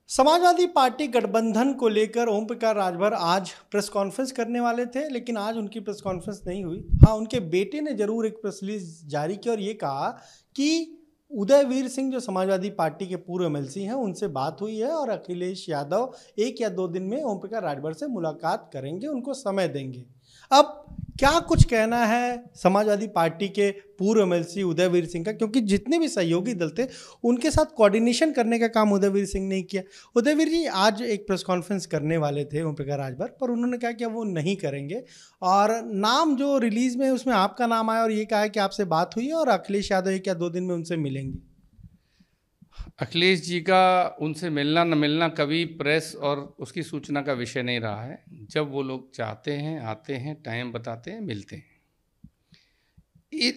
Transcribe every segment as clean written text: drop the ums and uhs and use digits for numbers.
Samajwadi party गठबंधन को लेकर ओम प्रकाश राजभर आज प्रेस कॉन्फ्रेंस करने वाले थे, लेकिन आज उनकी प्रेस कॉन्फ्रेंस नहीं हुई। हाँ, उनके बेटे ने जरूर एक प्रेस रिलीज जारी की और ये कहा कि उदयवीर सिंह जो समाजवादी पार्टी के पूर्व एमएलसी हैं उनसे बात हुई है और अखिलेश यादव 1 या 2 दिन में ओम प्रकाश राजभर से मुलाकात करेंगे, उनको समय देंगे। अब क्या कुछ कहना है समाजवादी पार्टी के पूर्व एमएलसी उदयवीर सिंह का, क्योंकि जितने भी सहयोगी दल थे उनके साथ कोऑर्डिनेशन करने का काम उदयवीर सिंह ने किया। उदयवीर जी आज एक प्रेस कॉन्फ्रेंस करने वाले थे ओम प्रकाश राजभर, पर उन्होंने कहा कि वो नहीं करेंगे और नाम जो रिलीज में उसमें आपका नाम आया और ये कहा कि आपसे बात हुई है और अखिलेश यादव 1 या 2 दिन में उनसे मिलेंगे। अखिलेश जी का उनसे मिलना न मिलना कभी प्रेस और उसकी सूचना का विषय नहीं रहा है। जब वो लोग चाहते हैं, आते हैं, टाइम बताते हैं, मिलते हैं।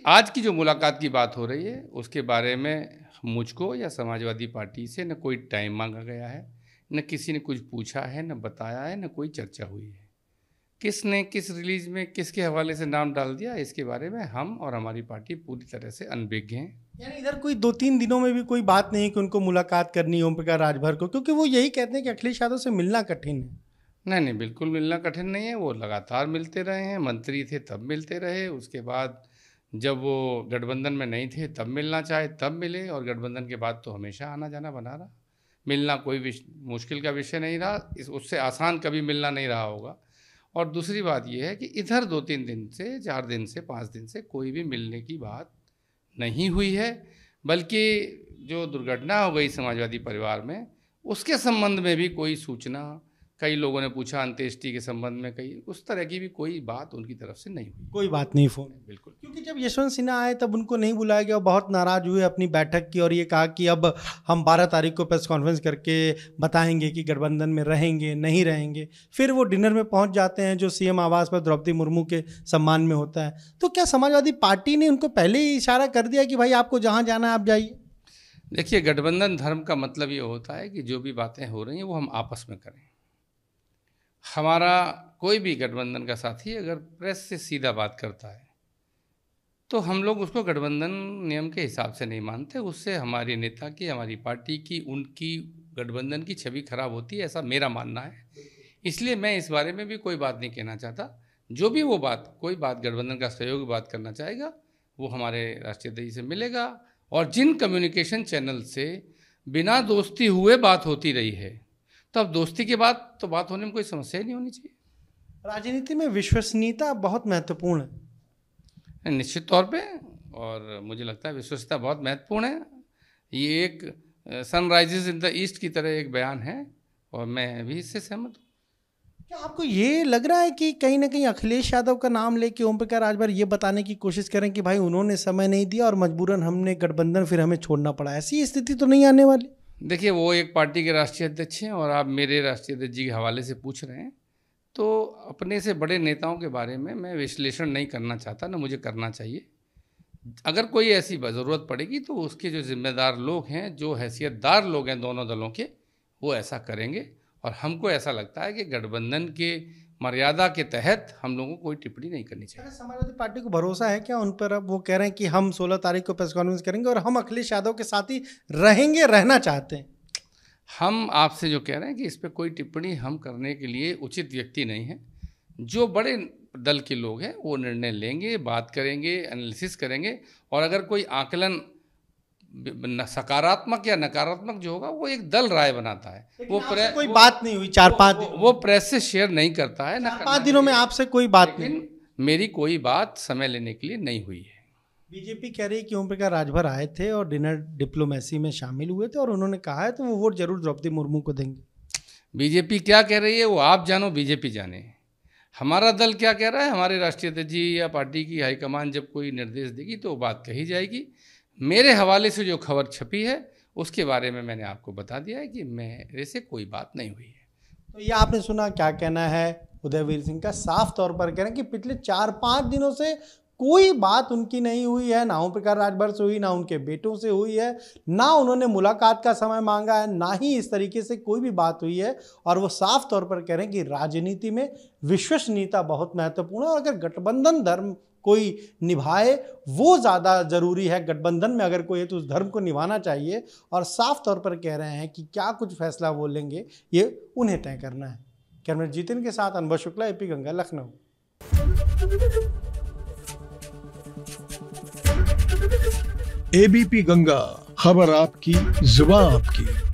आज की जो मुलाकात की बात हो रही है उसके बारे में मुझको या समाजवादी पार्टी से न कोई टाइम मांगा गया है, न किसी ने कुछ पूछा है, न बताया है, न कोई चर्चा हुई है। किसने किस रिलीज में किसके हवाले से नाम डाल दिया, इसके बारे में हम और हमारी पार्टी पूरी तरह से अनभिज्ञ हैं। यानी इधर कोई 2-3 दिनों में भी कोई बात नहीं है कि उनको मुलाकात करनी है ओम प्रकाश राजभर को, क्योंकि वो यही कहते हैं कि अखिलेश यादव से मिलना कठिन है। नहीं, बिल्कुल मिलना कठिन नहीं है। वो लगातार मिलते रहे हैं, मंत्री थे तब मिलते रहे, उसके बाद जब वो गठबंधन में नहीं थे तब मिलना चाहे तब मिले, और गठबंधन के बाद तो हमेशा आना जाना बना रहा। मिलना कोई मुश्किल का विषय नहीं रहा, उससे आसान कभी मिलना नहीं रहा होगा। और दूसरी बात यह है कि इधर 2-3 दिन से, 4 दिन से, 5 दिन से कोई भी मिलने की बात नहीं हुई है, बल्कि जो दुर्घटना हो गई समाजवादी परिवार में उसके संबंध में भी कोई सूचना, कई लोगों ने पूछा अंत्येष्टि के संबंध में, कई उस तरह की भी कोई बात उनकी तरफ से नहीं हुई। कोई बात नहीं फोन बिल्कुल, क्योंकि जब यशवंत सिन्हा आए तब उनको नहीं बुलाया गया, बहुत नाराज हुए अपनी बैठक की और ये कहा कि अब हम 12 तारीख को प्रेस कॉन्फ्रेंस करके बताएंगे कि गठबंधन में रहेंगे नहीं रहेंगे। फिर वो डिनर में पहुंच जाते हैं जो सीएम आवास पर द्रौपदी मुर्मू के सम्मान में होता है। तो क्या समाजवादी पार्टी ने उनको पहले ही इशारा कर दिया कि भाई आपको जहाँ जाना है आप जाइए? देखिए, गठबंधन धर्म का मतलब ये होता है कि जो भी बातें हो रही हैं वो हम आपस में करें। हमारा कोई भी गठबंधन का साथी अगर प्रेस से सीधा बात करता है तो हम लोग उसको गठबंधन नियम के हिसाब से नहीं मानते। उससे हमारे नेता की, हमारी पार्टी की, उनकी गठबंधन की छवि खराब होती है, ऐसा मेरा मानना है। इसलिए मैं इस बारे में भी कोई बात नहीं कहना चाहता। जो भी वो बात, कोई बात गठबंधन का सहयोग बात करना चाहेगा वो हमारे राष्ट्रीय अध्यक्ष से मिलेगा। और जिन कम्युनिकेशन चैनल से बिना दोस्ती हुए बात होती रही है, तो अब दोस्ती के बाद तो बात होने में कोई समस्या ही नहीं होनी चाहिए। राजनीति में विश्वसनीयता बहुत महत्वपूर्ण है। निश्चित तौर पे, और मुझे लगता है विश्वसनीयता बहुत महत्वपूर्ण है। ये एक सनराइजेस इन द ईस्ट की तरह एक बयान है और मैं भी इससे सहमत हूँ। क्या आपको ये लग रहा है कि कहीं ना कहीं अखिलेश यादव का नाम लेके ओम प्रकाश राजभर ये बताने की कोशिश करें कि भाई उन्होंने समय नहीं दिया और मजबूरन हमने गठबंधन फिर हमें छोड़ना पड़ा? ऐसी स्थिति तो नहीं आने वाली? देखिए, वो एक पार्टी के राष्ट्रीय अध्यक्ष हैं और आप मेरे राष्ट्रीय अध्यक्ष जी के हवाले से पूछ रहे हैं, तो अपने से बड़े नेताओं के बारे में मैं विश्लेषण नहीं करना चाहता, ना मुझे करना चाहिए। अगर कोई ऐसी ज़रूरत पड़ेगी तो उसके जो जिम्मेदार लोग हैं, जो हैसियतदार लोग हैं दोनों दलों के, वो ऐसा करेंगे। और हमको ऐसा लगता है कि गठबंधन के मर्यादा के तहत हम लोगों को कोई टिप्पणी नहीं करनी चाहिए। समाजवादी पार्टी को भरोसा है क्या उन पर? अब वो कह रहे हैं कि हम 16 तारीख को प्रेस कॉन्फ्रेंस करेंगे और हम अखिलेश यादव के साथ ही रहेंगे, रहना चाहते हैं। हम आपसे जो कह रहे हैं कि इस पर कोई टिप्पणी हम करने के लिए उचित व्यक्ति नहीं है। जो बड़े दल के लोग हैं वो निर्णय लेंगे, बात करेंगे, एनालिसिस करेंगे, और अगर कोई आकलन सकारात्मक या नकारात्मक जो होगा वो एक दल राय बनाता है। वो प्रेस कोई बात नहीं हुई 4-5 दिन, वो प्रेस से शेयर नहीं करता है। 4-5 दिनों में आपसे कोई बात नहीं। मेरी कोई बात समय लेने के लिए नहीं हुई है। बीजेपी कह रही है कि ओम प्रकाश राजभर आए थे और डिनर डिप्लोमेसी में शामिल हुए थे और उन्होंने कहा है तो वो वोट जरूर द्रौपदी मुर्मू को देंगे। बीजेपी क्या कह रही है वो आप जानो, बीजेपी जाने। हमारा दल क्या कह रहा है, हमारे राष्ट्रीय अध्यक्ष जी या पार्टी की हाईकमान जब कोई निर्देश देगी तो बात कही जाएगी। मेरे हवाले से जो खबर छपी है उसके बारे में मैंने आपको बता दिया है कि मेरे से कोई बात नहीं हुई है। तो ये आपने सुना, क्या कहना है उदयवीर सिंह का? साफ तौर पर कह रहे हैं कि पिछले 4-5 दिनों से कोई बात उनकी नहीं हुई है, ना ओम प्रकाश राजभर से हुई, ना उनके बेटों से हुई है, ना उन्होंने मुलाकात का समय मांगा है, ना ही इस तरीके से कोई भी बात हुई है। और वो साफ तौर पर कह रहे हैं कि राजनीति में विश्वसनीयता बहुत महत्वपूर्ण है और अगर गठबंधन धर्म कोई निभाए वो ज़्यादा ज़रूरी है। गठबंधन में अगर कोई है तो उस धर्म को निभाना चाहिए, और साफ तौर पर कह रहे हैं कि क्या कुछ फैसला वो लेंगे ये उन्हें तय करना है। कैमरा जितिन के साथ अनुभव शुक्ला, एपी गंगा, लखनऊ। एबीपी गंगा, खबर आपकी, जुबान आपकी।